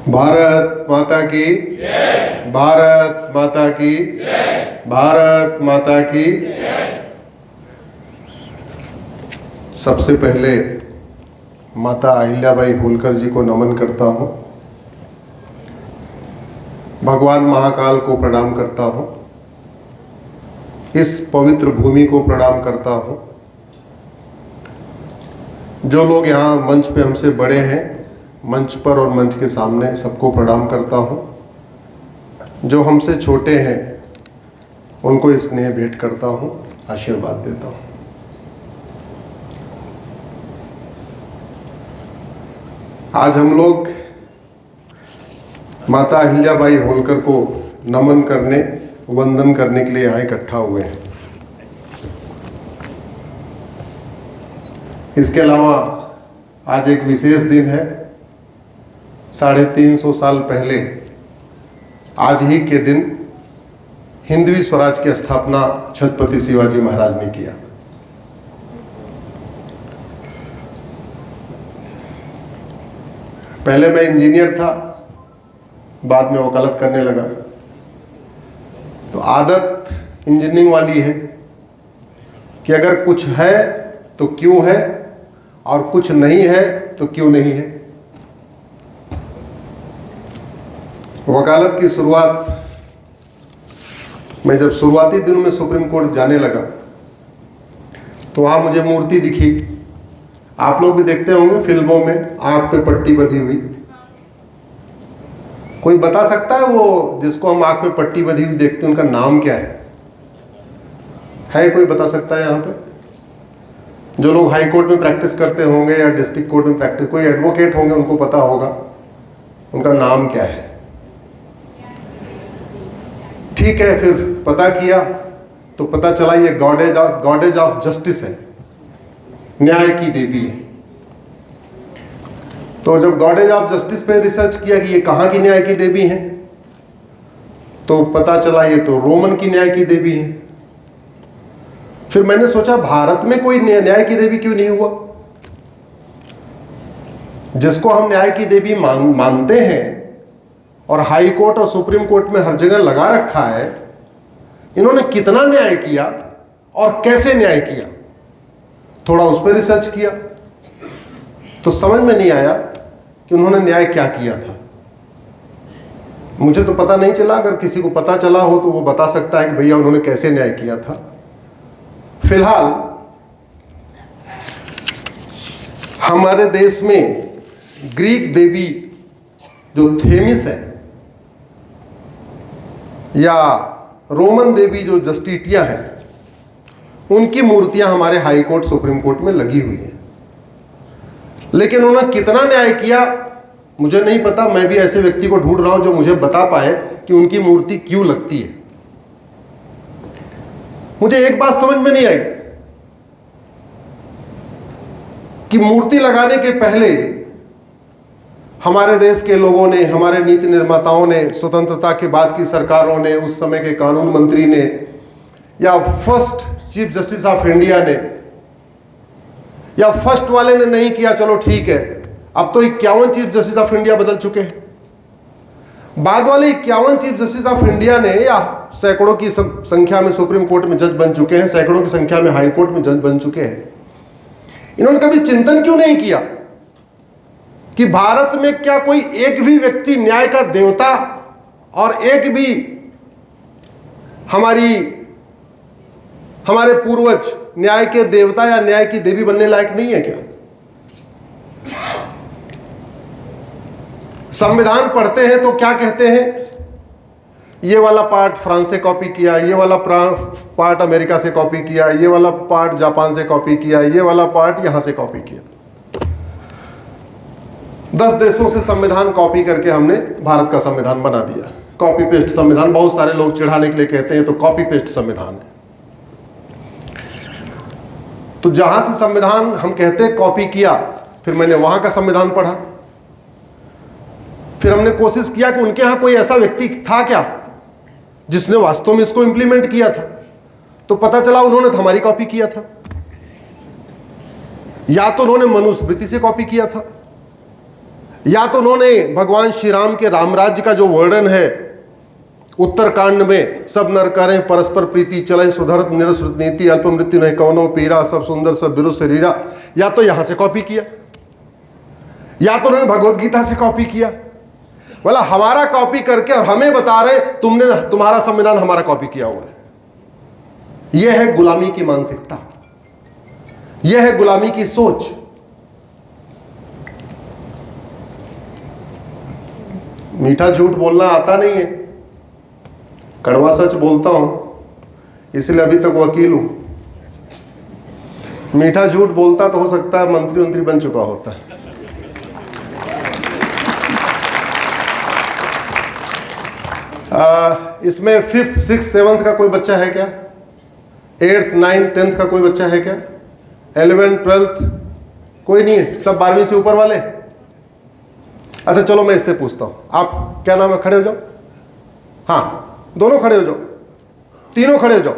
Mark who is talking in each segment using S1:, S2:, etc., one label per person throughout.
S1: भारत माता की जय। भारत माता की जय। भारत माता की जय। सबसे पहले माता अहिल्याबाई होलकर जी को नमन करता हूँ। भगवान महाकाल को प्रणाम करता हूँ। इस पवित्र भूमि को प्रणाम करता हूँ। जो लोग यहाँ मंच पे हमसे बड़े हैं, मंच पर और मंच के सामने, सबको प्रणाम करता हूँ। जो हमसे छोटे हैं उनको स्नेह भेंट करता हूँ, आशीर्वाद देता हूँ। आज हम लोग माता अहिल्याबाई होलकर को नमन करने, वंदन करने के लिए यहाँ इकट्ठा हुए हैं। इसके अलावा आज एक विशेष दिन है। 350 साल पहले आज ही के दिन हिंदवी स्वराज की स्थापना छत्रपति शिवाजी महाराज ने किया। पहले मैं इंजीनियर था, बाद में वकालत करने लगा। तो आदत इंजीनियरिंग वाली है कि अगर कुछ है तो क्यों है, और कुछ नहीं है तो क्यों नहीं है। वकालत की शुरुआत मैं जब शुरुआती दिनों में सुप्रीम कोर्ट जाने लगा तो वहाँ मुझे मूर्ति दिखी। आप लोग भी देखते होंगे फिल्मों में, आंख पे पट्टी बंधी हुई। कोई बता सकता है वो जिसको हम आंख पे पट्टी बंधी हुई देखते हैं, उनका नाम क्या है कोई बता सकता है यहाँ पे? जो लोग हाई कोर्ट में प्रैक्टिस करते होंगे या डिस्ट्रिक्ट कोर्ट में प्रैक्टिस, कोई एडवोकेट होंगे, उनको पता होगा उनका नाम क्या है। ठीक है, फिर पता किया तो पता चला ये गॉडेज ऑफ जस्टिस है, न्याय की देवी है। तो जब गॉडेज ऑफ जस्टिस पे रिसर्च किया कि ये कहाँ की न्याय की देवी है, तो पता चला ये तो रोमन की न्याय की देवी है। फिर मैंने सोचा भारत में कोई न्याय की देवी क्यों नहीं हुआ? जिसको हम न्याय की देवी मानते हैं और हाई कोर्ट और सुप्रीम कोर्ट में हर जगह लगा रखा है, इन्होंने कितना न्याय किया और कैसे न्याय किया? थोड़ा उस पर रिसर्च किया तो समझ में नहीं आया कि उन्होंने न्याय क्या किया था। मुझे तो पता नहीं चला। अगर किसी को पता चला हो तो वो बता सकता है कि भैया उन्होंने कैसे न्याय किया था। फिलहाल हमारे देश में ग्रीक देवी जो थेमिस है या रोमन देवी जो जस्टिटिया है, उनकी मूर्तियां हमारे हाई कोर्ट सुप्रीम कोर्ट में लगी हुई है। लेकिन उन्होंने कितना न्याय किया मुझे नहीं पता। मैं भी ऐसे व्यक्ति को ढूंढ रहा हूं जो मुझे बता पाए कि उनकी मूर्ति क्यों लगती है। मुझे एक बात समझ में नहीं आई कि मूर्ति लगाने के पहले हमारे देश के लोगों ने, हमारे नीति निर्माताओं ने, स्वतंत्रता के बाद की सरकारों ने, उस समय के कानून मंत्री ने, या first chief justice of India ने, या फर्स्ट वाले ने नहीं किया, चलो ठीक है, अब तो 51 चीफ जस्टिस ऑफ इंडिया बदल चुके हैं। बाद वाले 51 चीफ जस्टिस ऑफ इंडिया ने या सैकड़ों की संख्या में सुप्रीम कोर्ट में जज बन चुके हैं, सैकड़ों की संख्या में हाई कोर्ट में जज बन चुके हैं। इन्होंने कभी चिंतन क्यों नहीं किया कि भारत में क्या कोई एक भी व्यक्ति न्याय का देवता और एक भी हमारे पूर्वज न्याय के देवता या न्याय की देवी बनने लायक नहीं है क्या? संविधान पढ़ते हैं तो क्या कहते हैं? ये वाला पार्ट फ्रांस से कॉपी किया, ये वाला पार्ट अमेरिका से कॉपी किया, ये वाला पार्ट जापान से कॉपी किया, ये वाला पार्ट यहां से कॉपी किया। 10 देशों से संविधान कॉपी करके हमने भारत का संविधान बना दिया। कॉपी पेस्ट संविधान, बहुत सारे लोग चिढ़ाने के लिए कहते हैं तो कॉपी पेस्ट संविधान है। तो जहां से संविधान हम कहते हैं कॉपी किया, फिर मैंने वहां का संविधान पढ़ा। फिर हमने कोशिश किया कि उनके यहां कोई ऐसा व्यक्ति था क्या जिसने वास्तव में इसको इंप्लीमेंट किया था। तो पता चला उन्होंने तो हमारी कॉपी किया था, या तो उन्होंने मनुस्मृति से कॉपी किया था, या तो उन्होंने भगवान श्री राम के रामराज्य का जो वर्णन है उत्तरकांड में, सब नर करें परस्पर प्रीति चले सुधर निरसृत नीति अल्प मृत्यु नहीं कौनो पीरा सब सुंदर सब बिरु शरीरा, या तो यहां से कॉपी किया या तो उन्होंने भगवत गीता से कॉपी किया। बोला हमारा कॉपी करके और हमें बता रहे तुम्हारा संविधान हमारा कॉपी किया हुआ है। यह है गुलामी की मानसिकता, यह है गुलामी की सोच। मीठा झूठ बोलना आता नहीं है, कड़वा सच बोलता हूं, इसलिए अभी तक वकील हूं। मीठा झूठ बोलता तो हो सकता है मंत्री बन चुका होता है। इसमें 5th 6th 7th का कोई बच्चा है क्या? 8th 9th 10th का कोई बच्चा है क्या? 11th 12th कोई नहीं है, सब 12वीं से ऊपर वाले। अच्छा चलो मैं इससे पूछता हूं, आप क्या नाम है? खड़े हो जाओ। हाँ दोनों खड़े हो जाओ, तीनों खड़े हो जाओ।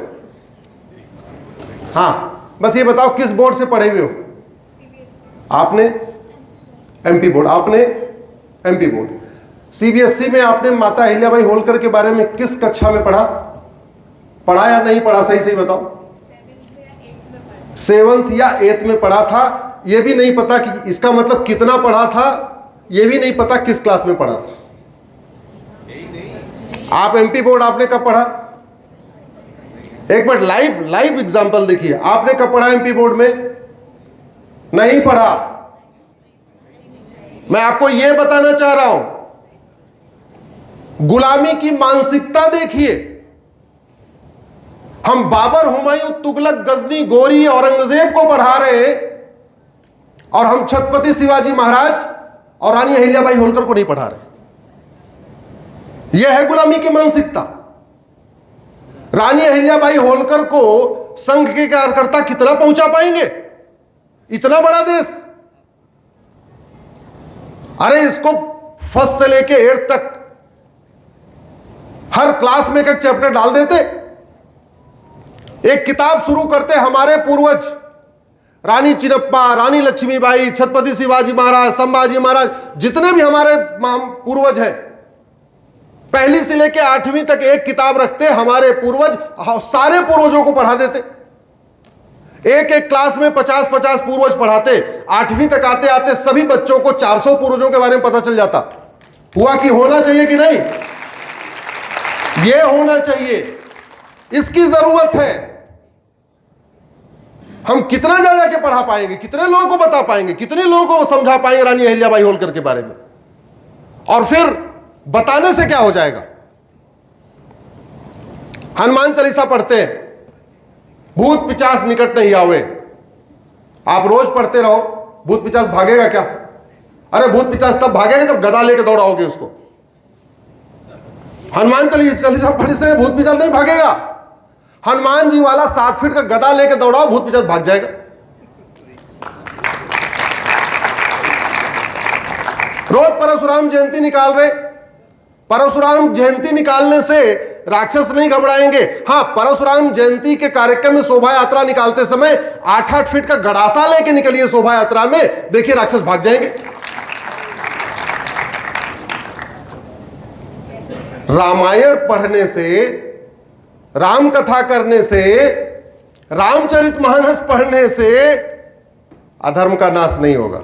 S1: हाँ बस ये बताओ किस बोर्ड से पढ़े हुए हो? आपने एमपी बोर्ड, आपने एमपी बोर्ड। सीबीएसई में आपने माता अहिल्याबाई होलकर के बारे में किस कक्षा में पढ़ा या नहीं पढ़ा? सही सही बताओ। 7th या 8th में पढ़ा था। यह भी नहीं पता कि इसका मतलब कितना पढ़ा था, यह भी नहीं पता किस क्लास में पढ़ा था। आप एमपी बोर्ड आपने कब पढ़ा? एक मिनट, लाइव एग्जांपल देखिए, आपने कब पढ़ा एमपी बोर्ड में? नहीं पढ़ा। मैं आपको यह बताना चाह रहा हूं, गुलामी की मानसिकता देखिए। हम बाबर, हुमायूं, तुगलक, गजनी, गोरी, औरंगजेब को पढ़ा रहे हैं और हम छत्रपति शिवाजी महाराज और रानी अहिल्याबाई होलकर को नहीं पढ़ा रहे। यह है गुलामी की मानसिकता। रानी अहिल्याबाई होलकर को संघ के कार्यकर्ता कितना पहुंचा पाएंगे? इतना बड़ा देश। अरे इसको फर्स्ट से लेके 8th तक हर क्लास में एक चैप्टर डाल देते, एक किताब शुरू करते। हमारे पूर्वज रानी चिन्नप्पा, रानी लक्ष्मीबाई, छत्रपति शिवाजी महाराज, संभाजी महाराज, जितने भी हमारे पूर्वज हैं, पहली से लेके 8वीं तक एक किताब रखते। हमारे पूर्वज सारे पूर्वजों को पढ़ा देते। एक एक क्लास में 50-50 पूर्वज पढ़ाते। 8वीं तक आते आते सभी बच्चों को 400 पूर्वजों के बारे में पता चल जाता। हुआ कि होना चाहिए कि नहीं? यह होना चाहिए, इसकी जरूरत है। हम कितना ज्यादा के पढ़ा पाएंगे, कितने लोगों को बता पाएंगे, कितने लोगों को समझा पाएंगे रानी अहिल्याबाई होलकर के बारे में? और फिर बताने से क्या हो जाएगा? हनुमान चालीसा पढ़ते हैं, भूत पिचास निकट नहीं आवे। आप रोज पढ़ते रहो, भूत पिचास भागेगा क्या? अरे भूत पिचास तब भागेगा जब गदा लेके दौड़ाओगे उसको। हनुमान चालीसा पढ़ने से भूत पिचास नहीं भागेगा। हनुमान जी वाला 7 फीट का गदा लेके दौड़ाओ, भूत पिचास भाग जाएगा। रोज परशुराम जयंती निकाल रहे। परशुराम जयंती निकालने से राक्षस नहीं घबराएंगे। हां, परशुराम जयंती के कार्यक्रम में शोभा यात्रा निकालते समय 8-8 फीट का गड़ासा लेके निकलिए शोभा यात्रा में, देखिए राक्षस भाग जाएंगे। रामायण पढ़ने से, राम कथा करने से, रामचरितमानस पढ़ने से अधर्म का नाश नहीं होगा।